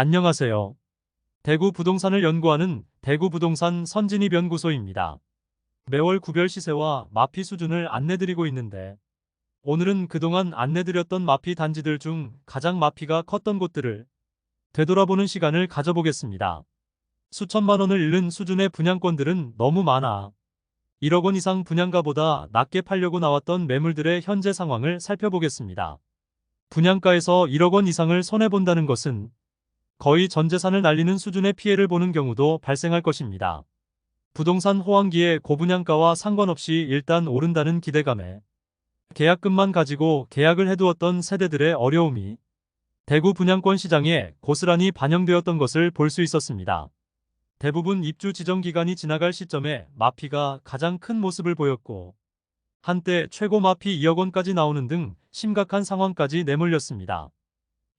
안녕하세요. 대구 부동산을 연구하는 대구부동산 선진입연구소입니다. 매월 구별 시세와 마피 수준을 안내드리고 있는데 오늘은 그동안 안내드렸던 마피 단지들 중 가장 마피가 컸던 곳들을 되돌아보는 시간을 가져보겠습니다. 수천만 원을 잃는 수준의 분양권들은 너무 많아 1억 원 이상 분양가보다 낮게 팔려고 나왔던 매물들의 현재 상황을 살펴보겠습니다. 분양가에서 1억 원 이상을 손해본다는 것은 거의 전 재산을 날리는 수준의 피해를 보는 경우도 발생할 것입니다. 부동산 호황기에 고분양가와 상관없이 일단 오른다는 기대감에 계약금만 가지고 계약을 해두었던 세대들의 어려움이 대구 분양권 시장에 고스란히 반영되었던 것을 볼 수 있었습니다. 대부분 입주 지정 기간이 지나갈 시점에 마피가 가장 큰 모습을 보였고 한때 최고 마피 2억 원까지 나오는 등 심각한 상황까지 내몰렸습니다.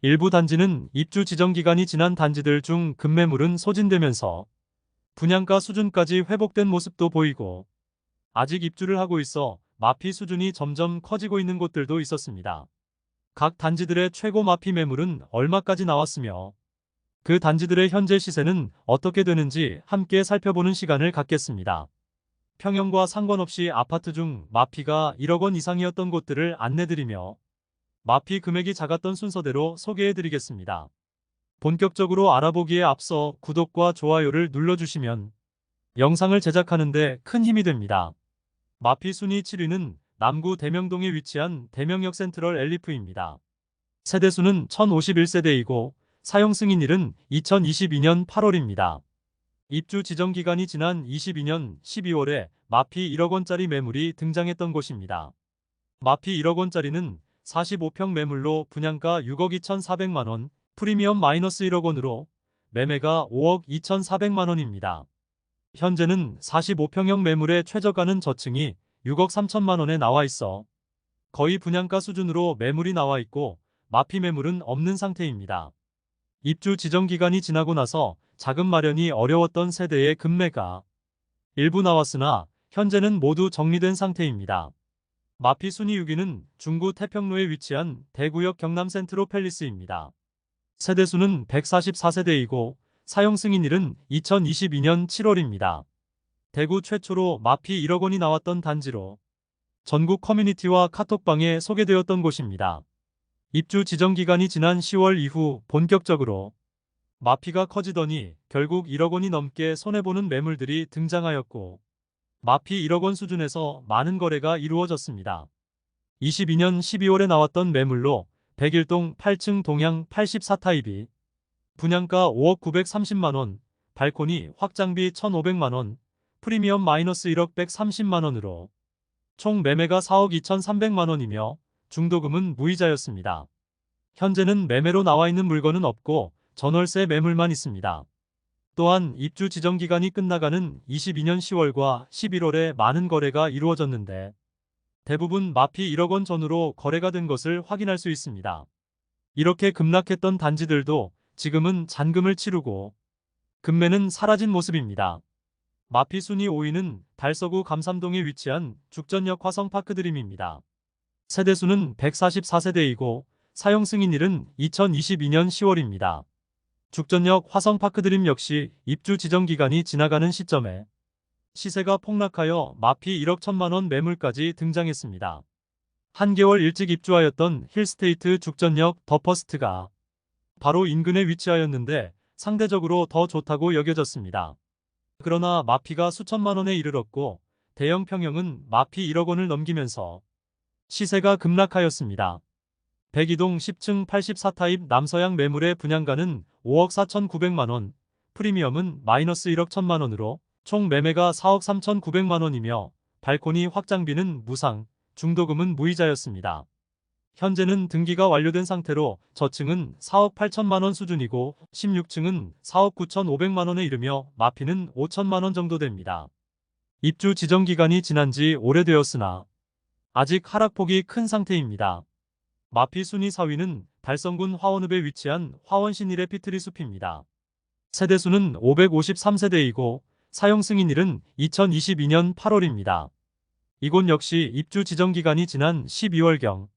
일부 단지는 입주 지정 기간이 지난 단지들 중 급매물은 소진되면서 분양가 수준까지 회복된 모습도 보이고 아직 입주를 하고 있어 마피 수준이 점점 커지고 있는 곳들도 있었습니다. 각 단지들의 최고 마피 매물은 얼마까지 나왔으며 그 단지들의 현재 시세는 어떻게 되는지 함께 살펴보는 시간을 갖겠습니다. 평형과 상관없이 아파트 중 마피가 1억 원 이상이었던 곳들을 안내드리며 마피 금액이 작았던 순서대로 소개해드리겠습니다. 본격적으로 알아보기에 앞서 구독과 좋아요를 눌러주시면 영상을 제작하는데 큰 힘이 됩니다. 마피 순위 7위는 남구 대명동에 위치한 대명역 센트럴 엘리프입니다. 세대수는 1051세대이고 사용 승인일은 2022년 8월입니다. 입주 지정 기간이 지난 22년 12월에 마피 1억 원짜리 매물이 등장했던 곳입니다. 마피 1억 원짜리는 45평 매물로 분양가 6억 2,400만 원, 프리미엄 마이너스 1억 원으로 매매가 5억 2,400만 원입니다. 현재는 45평형 매물의 최저가는 저층이 6억 3천만 원에 나와 있어 거의 분양가 수준으로 매물이 나와 있고 마피 매물은 없는 상태입니다. 입주 지정 기간이 지나고 나서 자금 마련이 어려웠던 세대의 급매가 일부 나왔으나 현재는 모두 정리된 상태입니다. 마피 순위 6위는 중구 태평로에 위치한 대구역 경남 센트로 팰리스입니다. 세대수는 144세대이고 사용 승인일은 2022년 7월입니다. 대구 최초로 마피 1억 원이 나왔던 단지로 전국 커뮤니티와 카톡방에 소개되었던 곳입니다. 입주 지정 기간이 지난 10월 이후 본격적으로 마피가 커지더니 결국 1억 원이 넘게 손해보는 매물들이 등장하였고 마피 1억 원 수준에서 많은 거래가 이루어졌습니다. 22년 12월에 나왔던 매물로 101동 8층 동향 84타입이 분양가 5억 930만 원, 발코니 확장비 1,500만 원, 프리미엄 마이너스 1억 130만 원으로 총 매매가 4억 2,300만 원이며 중도금은 무이자였습니다. 현재는 매매로 나와 있는 물건은 없고 전월세 매물만 있습니다. 또한 입주 지정 기간이 끝나가는 22년 10월과 11월에 많은 거래가 이루어졌는데 대부분 마피 1억 원 전후로 거래가 된 것을 확인할 수 있습니다. 이렇게 급락했던 단지들도 지금은 잔금을 치르고 급매는 사라진 모습입니다. 마피 순위 5위는 달서구 감삼동에 위치한 죽전역 화성파크드림입니다. 세대수는 144세대이고 사용 승인일은 2022년 10월입니다. 죽전역 화성파크드림 역시 입주 지정 기간이 지나가는 시점에 시세가 폭락하여 마피 1억 1천만 원 매물까지 등장했습니다. 한개월 일찍 입주하였던 힐스테이트 죽전역 더퍼스트가 바로 인근에 위치하였는데 상대적으로 더 좋다고 여겨졌습니다. 그러나 마피가 수천만 원에 이르렀고 대형 평형은 마피 1억 원을 넘기면서 시세가 급락하였습니다. 102동 10층 84타입 남서양 매물의 분양가는 5억 4,900만 원, 프리미엄은 마이너스 1억 1천만 원으로 총 매매가 4억 3,900만 원이며 발코니 확장비는 무상, 중도금은 무이자였습니다. 현재는 등기가 완료된 상태로 저층은 4억 8천만 원 수준이고 16층은 4억 9,500만 원에 이르며 마피는 5천만 원 정도 됩니다. 입주 지정 기간이 지난 지 오래되었으나 아직 하락폭이 큰 상태입니다. 마피 순위 4위는 달성군 화원읍에 위치한 화원신일의 피트리 숲입니다. 세대수는 553세대이고 사용 승인일은 2022년 8월입니다. 이곳 역시 입주 지정 기간이 지난 12월경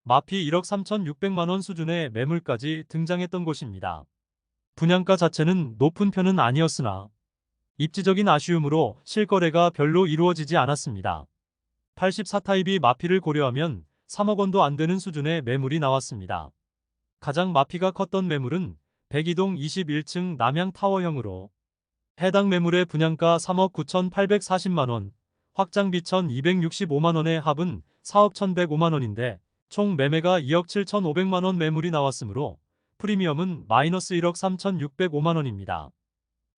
마피 1억 3,600만 원 수준의 매물까지 등장했던 곳입니다. 분양가 자체는 높은 편은 아니었으나 입지적인 아쉬움으로 실거래가 별로 이루어지지 않았습니다. 84타입이 마피를 고려하면 3억 원도 안 되는 수준의 매물이 나왔습니다. 가장 마피가 컸던 매물은 102동 21층 남양타워형으로 해당 매물의 분양가 3억 9,840만 원, 확장비 1,265만 원의 합은 4억 1,105만 원인데 총 매매가 2억 7,500만 원 매물이 나왔으므로 프리미엄은 마이너스 1억 3,605만 원입니다.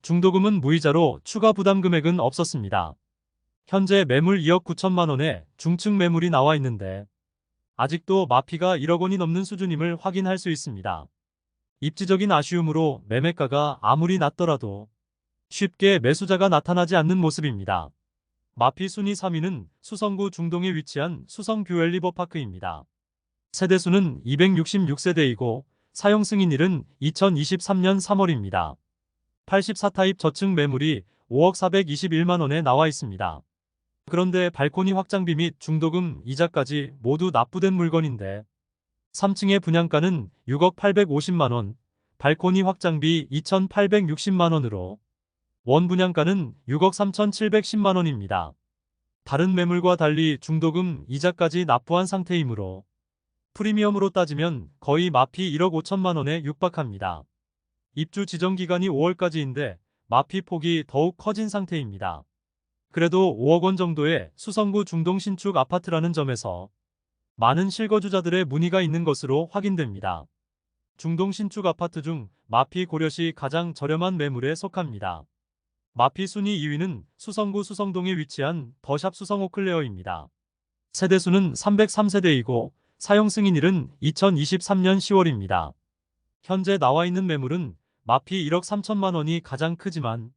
중도금은 무이자로 추가 부담 금액은 없었습니다. 현재 매물 2억 9천만 원의 중층 매물이 나와 있는데 아직도 마피가 1억 원이 넘는 수준임을 확인할 수 있습니다. 입지적인 아쉬움으로 매매가가 아무리 낮더라도 쉽게 매수자가 나타나지 않는 모습입니다. 마피 순위 3위는 수성구 중동에 위치한 수성뷰 리버파크입니다. 세대수는 266세대이고 사용 승인일은 2023년 3월입니다. 84타입 저층 매물이 5억 421만 원에 나와 있습니다. 그런데 발코니 확장비 및 중도금, 이자까지 모두 납부된 물건인데 3층의 분양가는 6억 850만 원, 발코니 확장비 2,860만 원으로 원 분양가는 6억 3,710만 원입니다. 다른 매물과 달리 중도금, 이자까지 납부한 상태이므로 프리미엄으로 따지면 거의 마피 1억 5천만 원에 육박합니다. 입주 지정 기간이 5월까지인데 마피 폭이 더욱 커진 상태입니다. 그래도 5억 원 정도의 수성구 중동 신축 아파트라는 점에서 많은 실거주자들의 문의가 있는 것으로 확인됩니다. 중동 신축 아파트 중 마피 고려시 가장 저렴한 매물에 속합니다. 마피 순위 2위는 수성구 수성동에 위치한 더샵 수성 오클레어입니다. 세대수는 303세대이고 사용 승인일은 2023년 10월입니다. 현재 나와 있는 매물은 마피 1억 3천만 원이 가장 크지만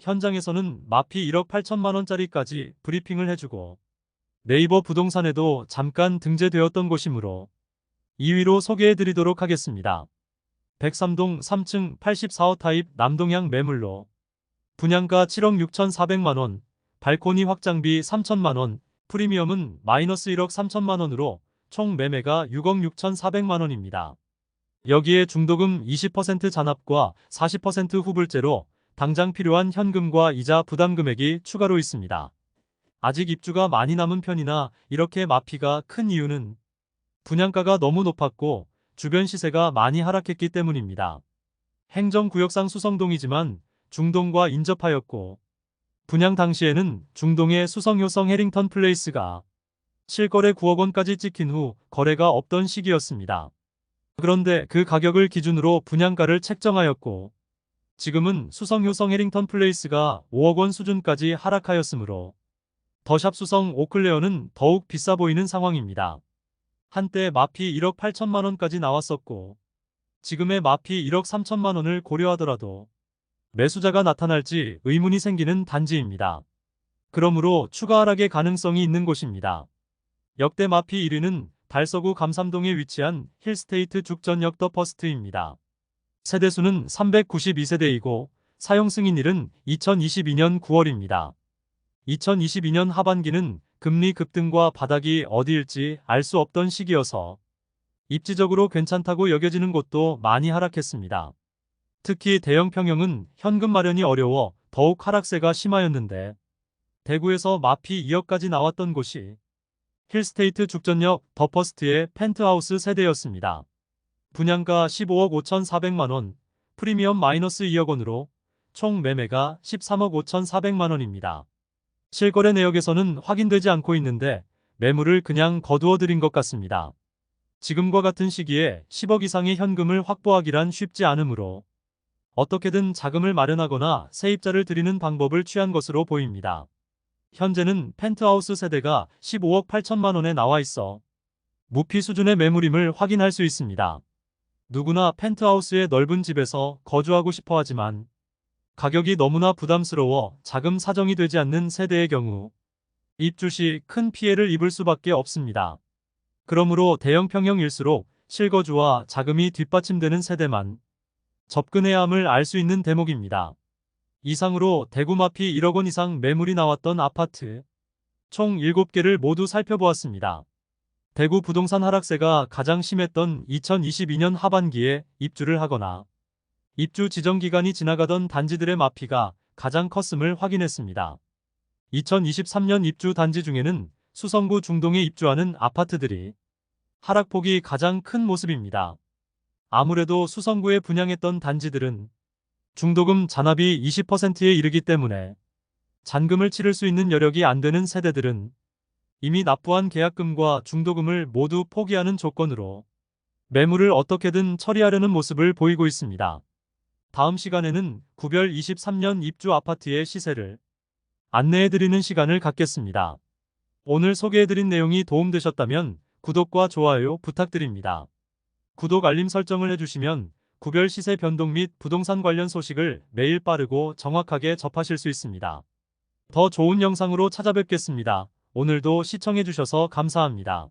현장에서는 마피 1억 8천만 원짜리까지 브리핑을 해주고 네이버 부동산에도 잠깐 등재되었던 곳이므로 2위로 소개해드리도록 하겠습니다. 103동 3층 84호 타입 남동향 매물로 분양가 7억 6,400만 원, 발코니 확장비 3천만 원, 프리미엄은 마이너스 1억 3천만 원으로 총 매매가 6억 6,400만 원입니다. 여기에 중도금 20% 잔압과 40% 후불제로 당장 필요한 현금과 이자 부담 금액이 추가로 있습니다. 아직 입주가 많이 남은 편이나 이렇게 마피가 큰 이유는 분양가가 너무 높았고 주변 시세가 많이 하락했기 때문입니다. 행정구역상 수성동이지만 중동과 인접하였고 분양 당시에는 중동의 수성효성 해링턴 플레이스가 실거래 9억 원까지 찍힌 후 거래가 없던 시기였습니다. 그런데 그 가격을 기준으로 분양가를 책정하였고 지금은 수성효성 해링턴 플레이스가 5억 원 수준까지 하락하였으므로 더샵 수성 오클레어는 더욱 비싸 보이는 상황입니다. 한때 마피 1억 8천만 원까지 나왔었고 지금의 마피 1억 3천만 원을 고려하더라도 매수자가 나타날지 의문이 생기는 단지입니다. 그러므로 추가 하락의 가능성이 있는 곳입니다. 역대 마피 1위는 달서구 감삼동에 위치한 힐스테이트 죽전역 더 퍼스트입니다. 세대수는 392세대이고 사용 승인일은 2022년 9월입니다. 2022년 하반기는 금리 급등과 바닥이 어디일지 알 수 없던 시기여서 입지적으로 괜찮다고 여겨지는 곳도 많이 하락했습니다. 특히 대형 평형은 현금 마련이 어려워 더욱 하락세가 심하였는데 대구에서 마피 2억까지 나왔던 곳이 힐스테이트 죽전역 더 퍼스트의 펜트하우스 세대였습니다. 분양가 15억 5,400만 원, 프리미엄 마이너스 2억 원으로 총 매매가 13억 5,400만 원입니다. 실거래 내역에서는 확인되지 않고 있는데 매물을 그냥 거두어 들인 것 같습니다. 지금과 같은 시기에 10억 이상의 현금을 확보하기란 쉽지 않으므로 어떻게든 자금을 마련하거나 세입자를 들이는 방법을 취한 것으로 보입니다. 현재는 펜트하우스 세대가 15억 8천만 원에 나와 있어 무피 수준의 매물임을 확인할 수 있습니다. 누구나 펜트하우스의 넓은 집에서 거주하고 싶어 하지만 가격이 너무나 부담스러워 자금 사정이 되지 않는 세대의 경우 입주 시 큰 피해를 입을 수밖에 없습니다. 그러므로 대형 평형일수록 실거주와 자금이 뒷받침되는 세대만 접근해야 함을 알 수 있는 대목입니다. 이상으로 대구 마피 1억 원 이상 매물이 나왔던 아파트 총 7개를 모두 살펴보았습니다. 대구 부동산 하락세가 가장 심했던 2022년 하반기에 입주를 하거나 입주 지정 기간이 지나가던 단지들의 마피가 가장 컸음을 확인했습니다. 2023년 입주 단지 중에는 수성구 중동에 입주하는 아파트들이 하락폭이 가장 큰 모습입니다. 아무래도 수성구에 분양했던 단지들은 중도금 잔압이 20%에 이르기 때문에 잔금을 치를 수 있는 여력이 안 되는 세대들은 이미 납부한 계약금과 중도금을 모두 포기하는 조건으로 매물을 어떻게든 처리하려는 모습을 보이고 있습니다. 다음 시간에는 구별 23년 입주 아파트의 시세를 안내해드리는 시간을 갖겠습니다. 오늘 소개해드린 내용이 도움되셨다면 구독과 좋아요 부탁드립니다. 구독 알림 설정을 해주시면 구별 시세 변동 및 부동산 관련 소식을 매일 빠르고 정확하게 접하실 수 있습니다. 더 좋은 영상으로 찾아뵙겠습니다. 오늘도 시청해주셔서 감사합니다.